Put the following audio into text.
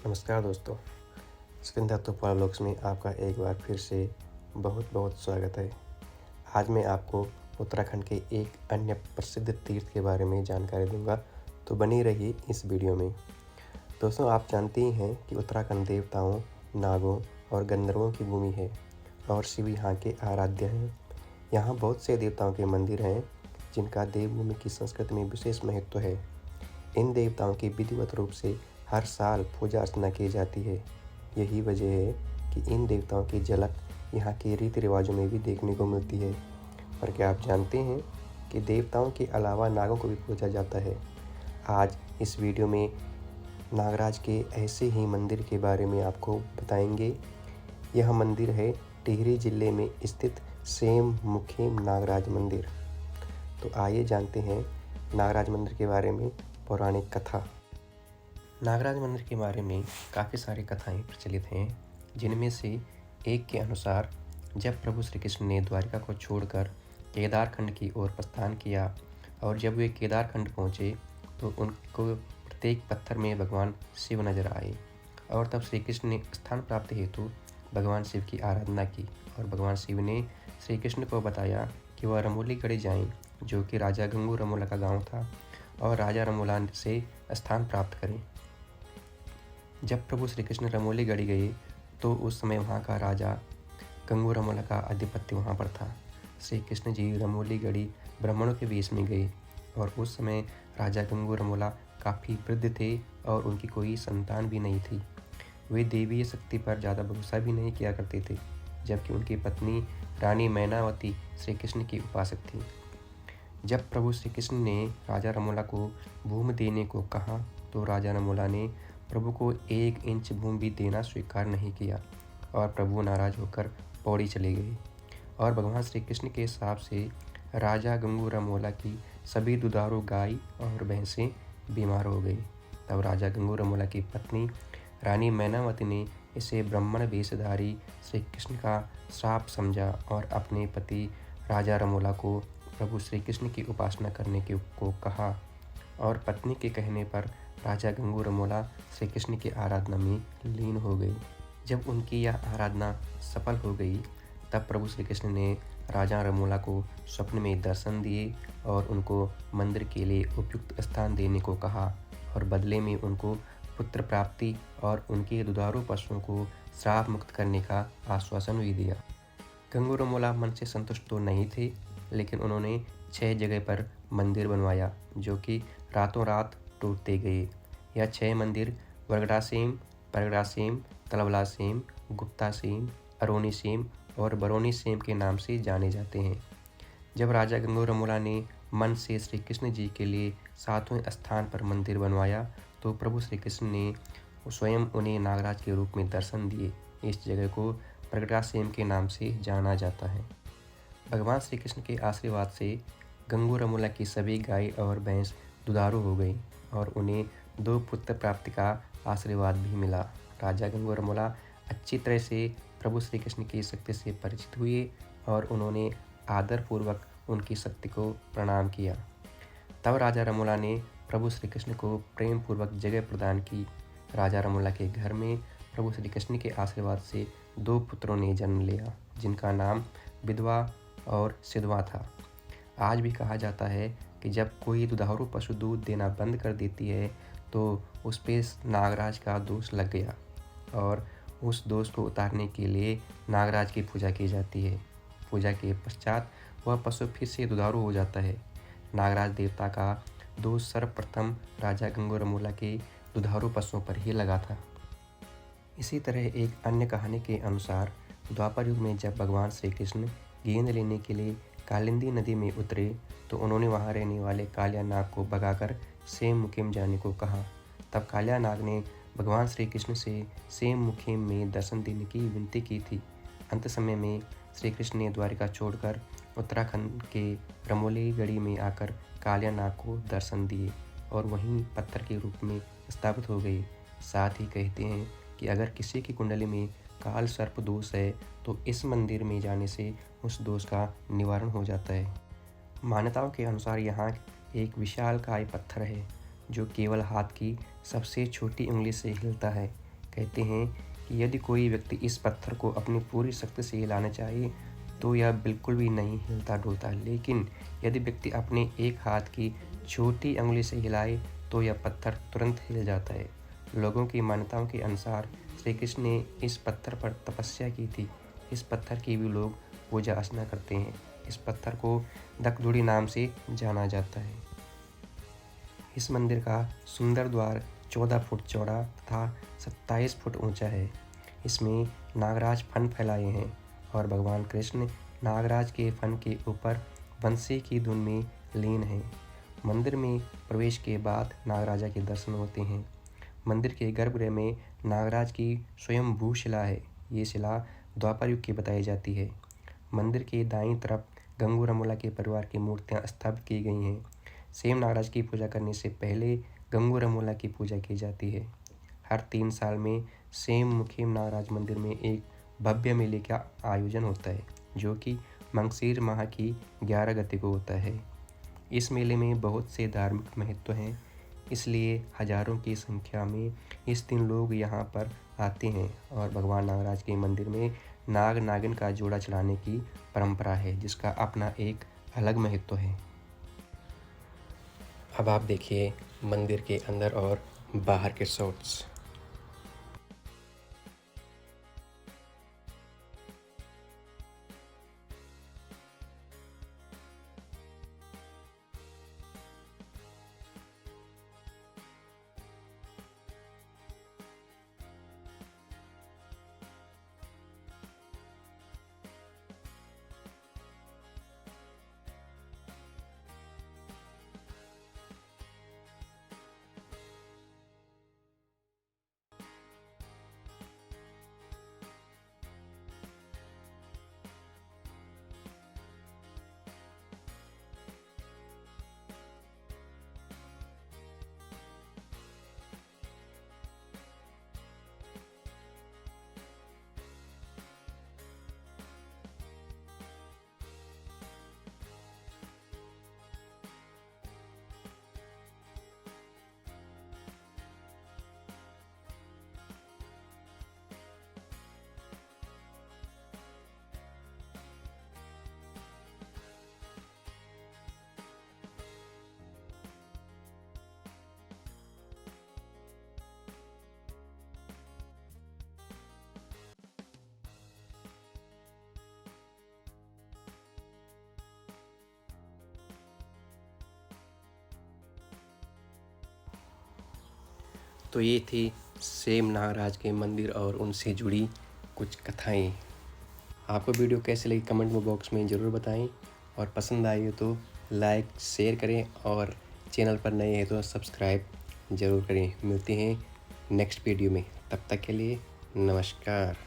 नमस्कार दोस्तों, सिकंदर तुफान व्लॉग्स में आपका एक बार फिर से बहुत बहुत स्वागत है। आज मैं आपको उत्तराखंड के एक अन्य प्रसिद्ध तीर्थ के बारे में जानकारी दूंगा, तो बनी रहिए इस वीडियो में। दोस्तों, आप जानते ही हैं कि उत्तराखंड देवताओं, नागों और गंधर्वों की भूमि है और शिव यहाँ के आराध्य हैं। यहाँ बहुत से देवताओं के मंदिर हैं जिनका देवभूमि की संस्कृति में विशेष महत्व है। इन देवताओं की विधिवत रूप से हर साल पूजा अर्चना की जाती है। यही वजह है कि इन देवताओं की झलक यहाँ के रीति रिवाजों में भी देखने को मिलती है। पर क्या आप जानते हैं कि देवताओं के अलावा नागों को भी पूजा जाता है? आज इस वीडियो में नागराज के ऐसे ही मंदिर के बारे में आपको बताएंगे। यह मंदिर है टिहरी जिले में स्थित सेम मुखेम नागराज मंदिर। तो आइए जानते हैं नागराज मंदिर के बारे में पौराणिक कथा। नागराज मंदिर के बारे में काफ़ी सारी कथाएं प्रचलित हैं, जिनमें से एक के अनुसार जब प्रभु श्री कृष्ण ने द्वारिका को छोड़कर केदारखंड की ओर प्रस्थान किया और जब वे केदारखंड पहुँचे तो उनको प्रत्येक पत्थर में भगवान शिव नजर आए और तब श्री कृष्ण ने स्थान प्राप्ति हेतु भगवान शिव की आराधना की और भगवान शिव ने श्री कृष्ण को बताया कि वह रमोली गढ़ी जाएं, जो कि राजा गंगू रमोला का गाँव था, और राजा रमोला से स्थान प्राप्त करें। जब प्रभु श्री कृष्ण रमोली गढ़ी गए तो उस समय वहाँ का राजा गंगू रमोला का आधिपत्य वहाँ पर था। श्री कृष्ण जी रमोली गढ़ी ब्राह्मणों के वेश में गए और उस समय राजा गंगू रमोला काफ़ी वृद्ध थे और उनकी कोई संतान भी नहीं थी। वे देवीय शक्ति पर ज़्यादा भरोसा भी नहीं किया करते थे, जबकि उनकी पत्नी रानी मैनावती श्री कृष्ण की उपासक थी। जब प्रभु श्री कृष्ण ने राजा रमोला को भूमि देने को कहा तो राजा रमोला ने प्रभु को 1 इंच भूमि भी देना स्वीकार नहीं किया और प्रभु नाराज होकर पौड़ी चले गए और भगवान श्री कृष्ण के हिसाब से राजा गंगू रमोला की सभी दुधारू गाय और भैंसें बीमार हो गई। तब राजा गंगू रमोला की पत्नी रानी मैनावती ने इसे ब्राह्मण वेशधारी श्री कृष्ण का श्राप समझा और अपने पति राजा रमोला को प्रभु श्री कृष्ण की उपासना करने को कहा और पत्नी के कहने पर राजा गंगू रमोला श्री कृष्ण की आराधना में लीन हो गई। जब उनकी यह आराधना सफल हो गई तब प्रभु श्री कृष्ण ने राजा रमोला को स्वप्न में दर्शन दिए और उनको मंदिर के लिए उपयुक्त स्थान देने को कहा और बदले में उनको पुत्र प्राप्ति और उनके दुधारू पशुओं को श्राप मुक्त करने का आश्वासन भी दिया। गंगू रमोला मन से संतुष्ट तो नहीं थे, लेकिन उन्होंने 6 जगह पर मंदिर बनवाया जो कि रातों रात टूटते गए। यह 6 मंदिर वरगड़ासेम, परगड़ासेम, तलवलासेम, गुप्तासेम, अरोनीसेम और बरोनीसेम के नाम से जाने जाते हैं। जब राजा गंगू रमोला ने मन से श्री कृष्ण जी के लिए 7वें स्थान पर मंदिर बनवाया तो प्रभु श्री कृष्ण ने स्वयं उन्हें नागराज के रूप में दर्शन दिए। इस जगह को परगड़ासेम के नाम से जाना जाता है। भगवान श्री कृष्ण के आशीर्वाद से गंगू रमोला की सभी गाय और भैंस दुधारू हो गई और उन्हें 2 पुत्र प्राप्ति का आशीर्वाद भी मिला। राजा गंगू रमोला अच्छी तरह से प्रभु श्री कृष्ण की शक्ति से परिचित हुए और उन्होंने आदरपूर्वक उनकी शक्ति को प्रणाम किया। तब राजा रमोला ने प्रभु श्री कृष्ण को प्रेम पूर्वक जगह प्रदान की। राजा रमोला के घर में प्रभु श्री कृष्ण के आशीर्वाद से 2 पुत्रों ने जन्म लिया, जिनका नाम विधवा और सिधवा था। आज भी कहा जाता है कि जब कोई दुधारू पशु दूध देना बंद कर देती है तो उस पे नागराज का दोष लग गया और उस दोष को उतारने के लिए नागराज की पूजा की जाती है। पूजा के पश्चात वह पशु फिर से दुधारू हो जाता है। नागराज देवता का दोष सर्वप्रथम राजा गंगू रमोला के दुधारू पशुओं पर ही लगा था। इसी तरह एक अन्य कहानी के अनुसार द्वापर युग में जब भगवान श्री कृष्ण गेंद लेने के लिए कालिंदी नदी में उतरे तो उन्होंने वहां रहने वाले कालिया नाग को भगाकर सेम मुखेम जाने को कहा। तब कालिया नाग ने भगवान श्री कृष्ण से सेम मुखेम में दर्शन देने की विनती की थी। अंत समय में श्री कृष्ण ने द्वारिका छोड़कर उत्तराखंड के रमोली गढ़ी में आकर कालिया नाग को दर्शन दिए और वहीं पत्थर के रूप में स्थापित हो गए। साथ ही कहते हैं कि अगर किसी की कुंडली में काल सर्प दोष है तो इस मंदिर में जाने से उस दोष का निवारण हो जाता है। मान्यताओं के अनुसार यहाँ एक विशालकाय पत्थर है जो केवल हाथ की सबसे छोटी उंगली से हिलता है। कहते हैं कि यदि कोई व्यक्ति इस पत्थर को अपनी पूरी शक्ति से हिलाना चाहे तो यह बिल्कुल भी नहीं हिलता डुलता, लेकिन यदि व्यक्ति अपने एक हाथ की छोटी अंगुली से हिलाए तो यह पत्थर तुरंत हिल जाता है। लोगों की मान्यताओं के अनुसार श्री कृष्ण ने इस पत्थर पर तपस्या की थी। इस पत्थर की भी लोग पूजा अर्चना करते हैं। इस पत्थर को दखदुड़ी नाम से जाना जाता है। इस मंदिर का सुंदर द्वार 14 फुट चौड़ा तथा 27 फुट ऊंचा है। इसमें नागराज फन फैलाए हैं और भगवान कृष्ण नागराज के फन के ऊपर बंसी की धुन में लीन हैं। मंदिर में प्रवेश के बाद नागराजा के दर्शन होते हैं। मंदिर के गर्भगृह में नागराज की स्वयंभू शिला है। ये शिला द्वापर युग की बताई जाती है। मंदिर के दाईं तरफ गंगू रमोला के परिवार की मूर्तियां स्थापित की गई हैं। सेम नागराज की पूजा करने से पहले गंगू रमोला की पूजा की जाती है। हर 3 साल में सेम मुखीम नागराज मंदिर में एक भव्य मेले का आयोजन होता है, जो कि मंगसीर माह की 11 गते को होता है। इस मेले में बहुत से धार्मिक महत्व हैं, इसलिए हजारों की संख्या में इस दिन लोग यहाँ पर आते हैं और भगवान नागराज के मंदिर में नाग नागिन का जोड़ा चढ़ाने की परंपरा है, जिसका अपना एक अलग महत्व है। अब आप देखिए मंदिर के अंदर और बाहर के शॉट्स। तो ये थी सेम नागराज के मंदिर और उनसे जुड़ी कुछ कथाएं। आपको वीडियो कैसे लगी कमेंट में बॉक्स में ज़रूर बताएं और पसंद आई हो तो लाइक शेयर करें और चैनल पर नए हैं तो सब्सक्राइब ज़रूर करें। मिलते हैं नेक्स्ट वीडियो में, तब तक के लिए नमस्कार।